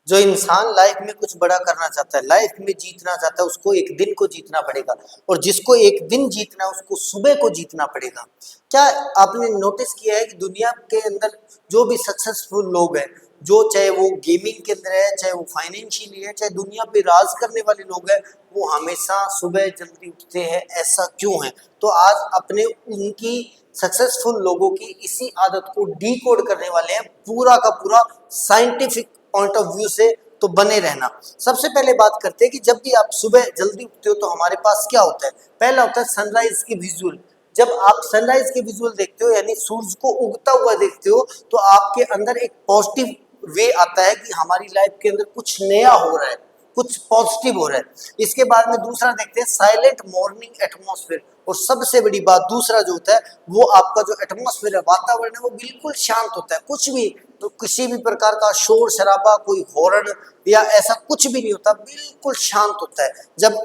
जो इंसान लाइफ में कुछ बड़ा करना चाहता है, लाइफ में जीतना चाहता है, उसको एक दिन को जीतना पड़ेगा। और जिसको एक दिन जीतना है उसको सुबह को जीतना पड़ेगा। क्या आपने नोटिस किया है कि दुनिया के अंदर जो भी सक्सेसफुल लोग हैं, जो चाहे वो गेमिंग के अंदर है, चाहे वो फाइनेंशियली है, चाहे दुनिया पे राज करने वाले लोग हैं, वो हमेशा सुबह जल्दी उठते हैं। ऐसा क्यों है? तो आज अपने उनकी सक्सेसफुल लोगों की इसी आदत को डीकोड करने वाले हैं, पूरा का पूरा साइंटिफिक पॉइंट ऑफ व्यू से। तो बने रहना। सबसे पहले बात करते हैं कि जब भी आप सुबह जल्दी उठते हो तो हमारे पास क्या होता है। पहला होता है सनराइज की विजुअल। जब आप सनराइज के विजुअल देखते हो, यानी सूरज को उगता हुआ देखते हो, तो आपके अंदर एक पॉजिटिव वे आता है कि हमारी लाइफ के अंदर कुछ नया हो रहा है, कुछ पॉजिटिव हो रहा है। इसके बाद में दूसरा देखते हैं साइलेंट मॉर्निंग एटमॉस्फेयर। और सबसे बड़ी बात दूसरा जो होता है, वो आपका जो एटमॉस्फेयर है, वातावरण है, वो बिल्कुल शांत होता है। कुछ भी, तो किसी भी प्रकार का शोर शराबा, कोई हॉर्न या ऐसा कुछ भी नहीं होता, बिल्कुल शांत होता है। जब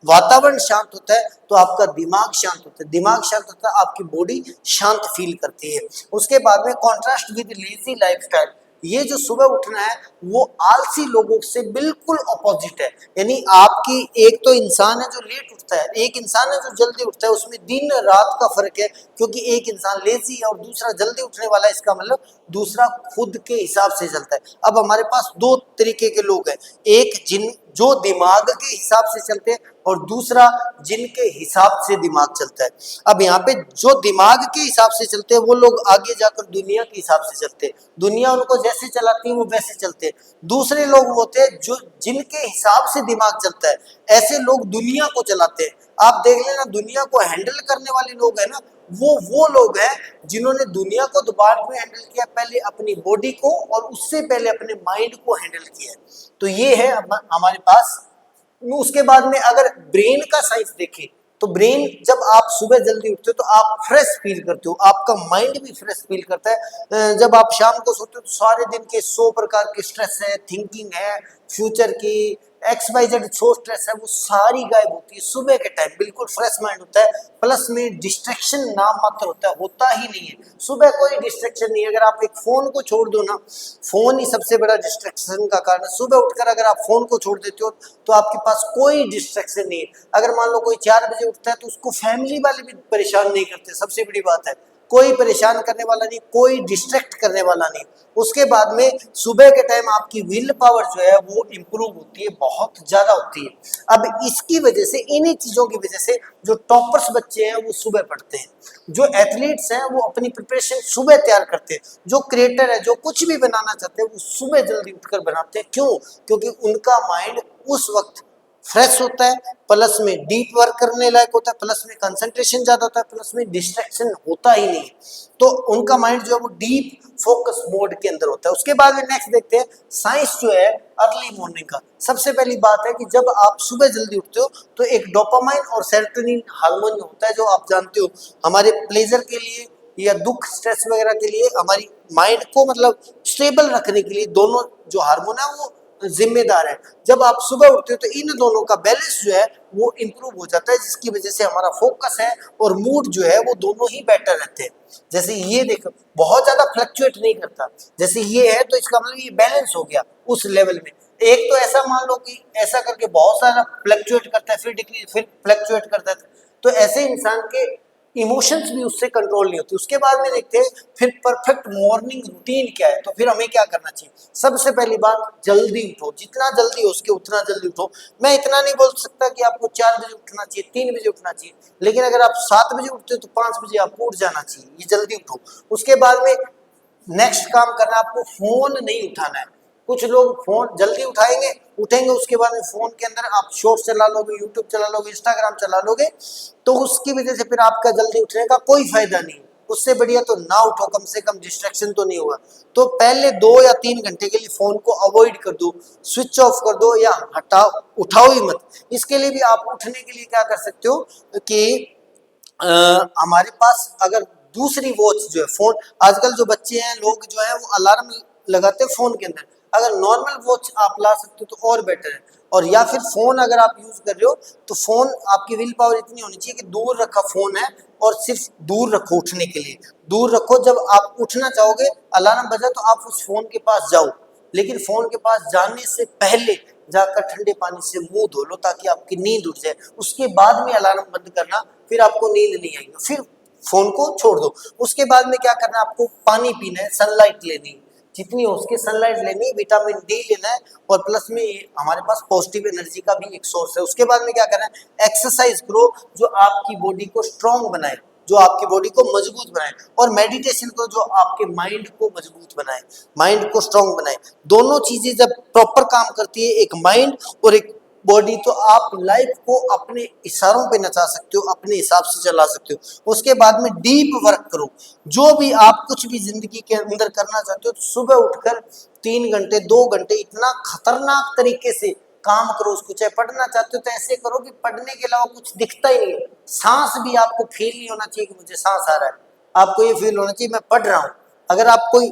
वातावरण शांत होता है तो आपका दिमाग शांत होता है, दिमाग शांत होता है, आपकी बॉडी शांत फील करती है। उसके बाद में कॉन्ट्रास्ट विद लेजी लाइफस्टाइल। ये जो सुबह उठना है वो आलसी लोगों से बिल्कुल अपोजिट है। यानी आपकी, एक तो इंसान है जो लेट उठता है, एक इंसान है जो जल्दी उठता है, उसमें दिन रात का फर्क है। क्योंकि एक इंसान लेजी है और दूसरा जल्दी उठने वाला है, इसका मतलब दूसरा खुद के हिसाब से चलता है। अब हमारे पास दो तरीके के लोग हैं, एक जो दिमाग के हिसाब से चलते हैं और दूसरा जिनके हिसाब से दिमाग चलता है। अब यहाँ पे जो दिमाग के हिसाब से चलते हैं वो लोग आगे जाकर दुनिया के हिसाब से चलते हैं, दुनिया उनको जैसे चलाती है वो वैसे चलते हैं। दूसरे लोग होते हैं जो जिनके हिसाब से दिमाग चलता है, ऐसे लोग दुनिया को चलाते हैं। आप देख लेना, दुनिया को हैंडल करने वाले लोग हैं ना, वो लोग हैं जिन्होंने दुनिया को दोबारा में हैंडल किया, पहले अपनी बॉडी को और उससे पहले अपने माइंड को हैंडल किया है। तो ये है हमारे पास। उसके बाद में अगर ब्रेन का साइंस देखें, तो ब्रेन, जब आप सुबह जल्दी उठते हो तो आप फ्रेश फील करते हो, आपका माइंड भी फ्रेश फील करता है। जब आप शाम को सोते हो तो सारे दिन के 100 प्रकार के स्ट्रेस है, थिंकिंग है, फ्यूचर की XYZ सो स्ट्रेस है, वो सारी गायब होती है सुबह के टाइम। बिल्कुल फ्रेश माइंड होता है, प्लस में डिस्ट्रैक्शन नाम मात्र होता ही नहीं है। सुबह कोई डिस्ट्रैक्शन नहीं है। अगर आप एक फोन को छोड़ दो ना, फोन ही सबसे बड़ा डिस्ट्रैक्शन का कारण है। सुबह उठकर अगर आप फोन को छोड़ देते हो तो आपके पास कोई डिस्ट्रैक्शन नहीं है। अगर मान लो कोई 4 बजे उठता है तो उसको फैमिली वाले भी परेशान नहीं करते, सबसे बड़ी बात है। कोई परेशान करने वाला नहीं, कोई डिस्ट्रैक्ट करने वाला नहीं। उसके बाद में सुबह के टाइम आपकी विल पावर जो है वो इंप्रूव होती है, बहुत ज्यादा होती है। अब इसकी वजह से, इन्हीं चीजों की वजह से जो टॉपर्स बच्चे हैं वो सुबह पढ़ते हैं, जो एथलीट्स हैं वो अपनी प्रिपरेशन सुबह तैयार करते हैं, जो क्रिएटर है, जो कुछ भी बनाना चाहते हैं वो सुबह जल्दी उठकर बनाते हैं। क्यों? क्योंकि उनका माइंड उस वक्त फ्रेश होता है, प्लस में डीप वर्क करने लायक होता है, प्लस में कंसंट्रेशन ज्यादा होता है, प्लस में डिस्ट्रैक्शन होता ही नहीं। तो उनका माइंड जो है वो डीप फोकस मोड के अंदर होता है। उसके बाद में नेक्स्ट देखते हैं साइंस जो है अर्ली मॉर्निंग का। सबसे पहली बात है कि जब आप सुबह जल्दी उठते हो तो एक डोपामाइन और सेरोटोनिन हार्मोन होता है, जो आप जानते हो हमारे प्लेजर के लिए या दुख स्ट्रेस वगैरह के लिए, हमारी माइंड को मतलब स्टेबल रखने के लिए दोनों जो हार्मोन है वो जिम्मेदार है। जब आप सुबह उठते हो तो इन दोनों का बैलेंस जो है वो इंप्रूव हो जाता है, जिसकी वजह से हमारा फोकस है और मूड जो है वो दोनों ही बेटर रहते हैं। जैसे ये देखो, बहुत ज्यादा फ्लक्चुएट नहीं करता, जैसे ये है तो इसका मतलब ये बैलेंस हो गया उस लेवल में। एक तो ऐसा मान लो कि ऐसा करके बहुत सारा फ्लक्चुएट करता है, फिर डिक्रीज, फिर फ्लक्चुएट करता है, तो ऐसे इंसान के इमोशंस भी उससे कंट्रोल नहीं होते। उसके बाद में देखते हैं फिर परफेक्ट मॉर्निंग रूटीन क्या है। तो फिर हमें क्या करना चाहिए? सबसे पहली बात, जल्दी उठो, जितना जल्दी हो सके उतना जल्दी उठो। मैं इतना नहीं बोल सकता कि आपको 4 बजे उठना चाहिए, 3 बजे उठना चाहिए, लेकिन अगर आप 7 बजे उठते हो तो 5 बजे आपको उठ जाना चाहिए, ये जल्दी उठो। उसके बाद में नेक्स्ट काम करना, आपको फोन नहीं उठाना है। कुछ लोग फोन जल्दी उठाएंगे, उठेंगे, उसके बाद में फोन के अंदर आप शॉर्ट्स चला लोगे, यूट्यूब चला लोगे, इंस्टाग्राम चला लोगे, तो उसकी वजह से फिर आपका जल्दी उठने का कोई फायदा नहीं। उससे बढ़िया तो ना उठो, कम से कम डिस्ट्रैक्शन तो नहीं होगा। तो पहले 2 या 3 घंटे के लिए फोन को अवॉइड कर दो, स्विच ऑफ कर दो या हटाओ, उठाओ ही मत। इसके लिए भी आप उठने के लिए क्या कर सकते हो कि हमारे पास अगर दूसरी वॉच जो है, फोन, आजकल जो बच्चे हैं, लोग जो है वो अलार्म लगाते हैं फोन के अंदर। अगर नॉर्मल वॉच आप ला सकते हो तो और बेटर है। और या फिर फोन अगर आप यूज कर रहे हो तो फोन, आपकी विल पावर इतनी होनी चाहिए कि दूर रखा फोन है और सिर्फ दूर रखो, उठने के लिए दूर रखो। जब आप उठना चाहोगे, अलार्म बजा तो आप उस फोन के पास जाओ, लेकिन फोन के पास जाने से पहले जाकर ठंडे पानी से मुंह धो लो ताकि आपकी नींद उठ जाए। उसके बाद में अलार्म बंद करना, फिर आपको नींद नहीं आएगी, फिर फोन को छोड़ दो। उसके बाद में क्या करना है, आपको पानी पीना है, सनलाइट लेनी है, जितनी हो उसकी सनलाइट लेनी है, विटामिन डी लेना है, और प्लस में हमारे पास पॉजिटिव एनर्जी का भी एक सोर्स है। उसके बाद में क्या करना है, एक्सरसाइज करो जो आपकी बॉडी को स्ट्रांग बनाए, जो आपकी बॉडी को मजबूत बनाए, और मेडिटेशन को जो आपके माइंड को मजबूत बनाए, माइंड को स्ट्रांग बनाए। दोनों चीजें जब प्रॉपर काम करती है, एक माइंड और एक बॉडी, तो आप लाइफ को अपने इशारों पे नचा सकते हो, अपने हिसाब से चला सकते हो। उसके बाद में डीप वर्क करो, जो भी आप कुछ भी जिंदगी के अंदर करना चाहते हो, तो सुबह उठकर 3 घंटे 2 घंटे इतना खतरनाक तरीके से काम करो उसको। चाहे पढ़ना चाहते हो तो ऐसे करो कि पढ़ने के अलावा कुछ दिखता ही नहीं है, सांस भी आपको फील नहीं होना चाहिए कि मुझे सांस आ रहा है, आपको ये फील होना चाहिए मैं पढ़ रहा हूँ। अगर आप कोई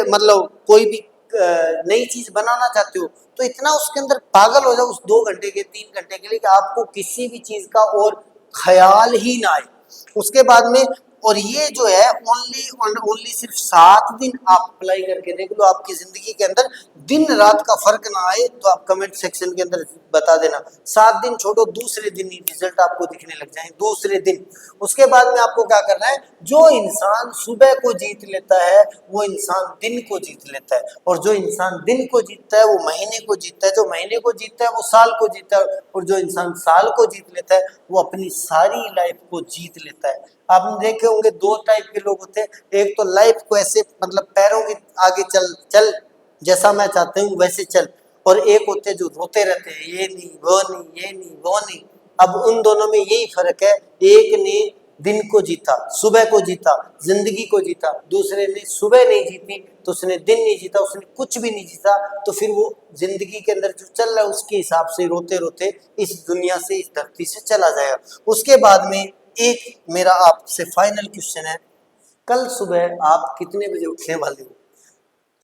मतलब कोई भी नई चीज बनाना चाहते हो, तो इतना उसके अंदर पागल हो जाओ उस 2 घंटे के 3 घंटे के लिए कि आपको किसी भी चीज का और ख्याल ही ना आए। उसके बाद में, और ये जो है ओनली सिर्फ 7 दिन आप अप्लाई करके देख लो, आपकी जिंदगी के अंदर दिन रात का फर्क ना आए तो आप कमेंट सेक्शन के अंदर बता देना। 7 दिन छोड़ो, दूसरे दिन ही रिजल्ट आपको दिखने लग जाए, दूसरे दिन। उसके बाद में आपको क्या करना है, जो इंसान सुबह को जीत लेता है वो इंसान दिन को जीत लेता है, और जो इंसान दिन को जीतता है वो महीने को जीतता है, जो महीने को जीतता है वो साल को जीतता है, और जो इंसान साल को जीत लेता है वो अपनी सारी लाइफ को जीत लेता है। आपने देखे होंगे 2 टाइप के लोग होते हैं, एक तो लाइफ को ऐसे मतलब पैरों के आगे चल चल, जैसा मैं चाहता हूँ वैसे चल, और एक होते हैं जो रोते रहते हैं, ये नहीं वो नहीं ये नहीं वो नहीं। अब उन दोनों में यही फर्क है, एक ने दिन को जीता, सुबह को जीता, जिंदगी को जीता, दूसरे ने सुबह नहीं जीती तो उसने दिन नहीं जीता, उसने कुछ भी नहीं जीता, तो फिर वो जिंदगी के अंदर जो चल रहा है उसके हिसाब से रोते रोते इस दुनिया से, इस धरती से चला जाएगा। उसके बाद में एक मेरा आपसे फाइनल क्वेश्चन है, कल सुबह आप कितने बजे उठने वाले हो?